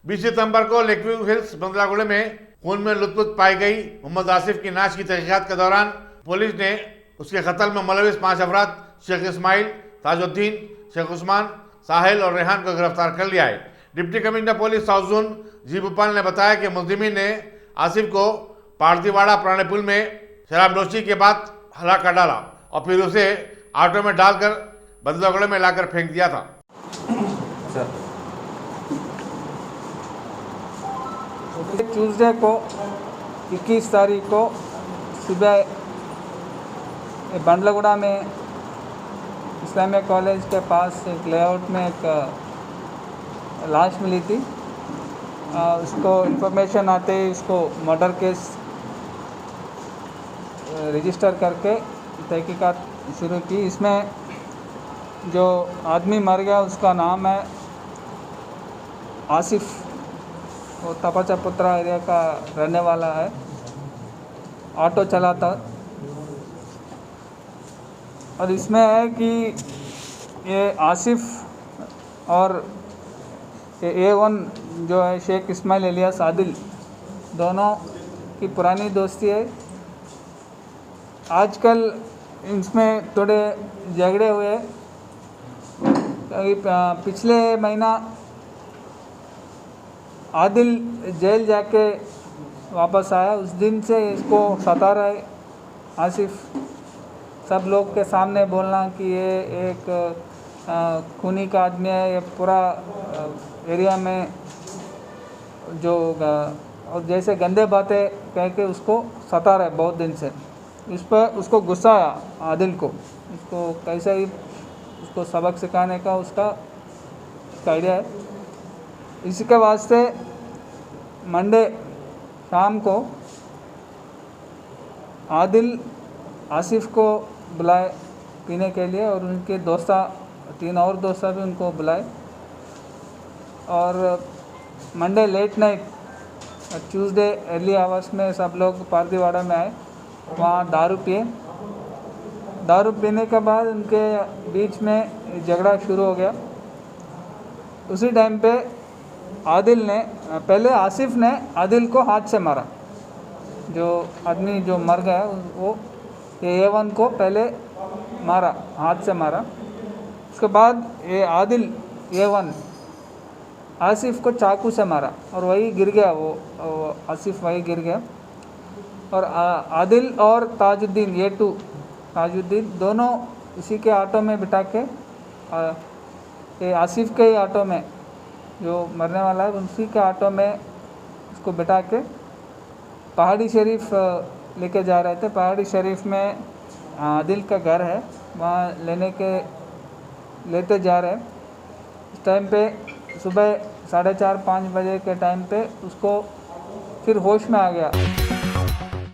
20 सितंबर को Lakeview hills बंदलागुड़े में खून में लुत्फुत पाई गई मोहम्मद आसिफ की नाश की तहकीकात के दौरान पुलिस ने उसके कत्ल में मुलविस 5 अफराद शेख इस्माइल, ताजुद्दीन, शेख उस्मान, साहिल और रेहान को गिरफ्तार कर लिया है। Deputy commissioner police south zone जी भोपाल ने बताया कि मुलजिमीन ने आसिफ को पारदीवाड़ा पुराने पुल में शराबनोशी के बाद हला कर डाला और फिर उसे ऑटो में डालकर बंदलागुड़े में लाकर फेंक दिया था। ट्यूसडे को 21 तारीख को सुबह बंडलगुड़ा में इस्लामिया कॉलेज के पास एक लेआउट में एक लाश मिली थी। उसको इन्फॉर्मेशन आते ही उसको मर्डर केस रजिस्टर करके तहकीकात शुरू की। इसमें जो आदमी मर गया उसका नाम है आसिफ, वो तपाचापुत्रा एरिया का रहने वाला है, ऑटो चलाता। और इसमें है कि ये आसिफ और A1 जो है शेख इस्माइल इलियास आदिल, दोनों की पुरानी दोस्ती है। आजकल इसमें थोड़े झगड़े हुए। पिछले महीना आदिल जेल जाके वापस आया, उस दिन से इसको सता रहा है आसिफ। सब लोग के सामने बोलना कि ये एक खूनी का आदमी है, ये पूरा एरिया में जो और जैसे गंदे बातें कह के उसको सता रहा है बहुत दिन से। इस पर उसको गुस्सा आया आदिल को, उसको कैसे ही उसको सबक सिखाने का उसका आइडिया है। इसी के वास्ते मंडे शाम को आदिल आसिफ को बुलाए पीने के लिए और उनके दोस्ता 3 और दोस्ता भी उनको बुलाए। और Monday late night Tuesday early hours में सब लोग पारदीवाड़ा में आए, वहाँ दारू पिए। दारू पीने के बाद उनके बीच में झगड़ा शुरू हो गया। उसी टाइम पे आदिल ने पहले आसिफ ने आदिल को हाथ से मारा। जो आदमी जो मर गया वो A1 को पहले मारा, हाथ से मारा। उसके बाद ये आदिल A1 आसिफ को चाकू से मारा और वही गिर गया, वो आसिफ वही गिर गया। और आदिल और ताजुद्दीन A2 ताजुद्दीन दोनों इसी के ऑटो में बिठा के ये आसिफ के ऑटो में जो मरने वाला है उसी के ऑटो में उसको बिठा के पहाड़ी शरीफ लेके जा रहे थे। पहाड़ी शरीफ में आदिल का घर है, वहाँ लेते जा रहे। इस टाइम पे सुबह 4:30-5 बजे के टाइम पे उसको फिर होश में आ गया।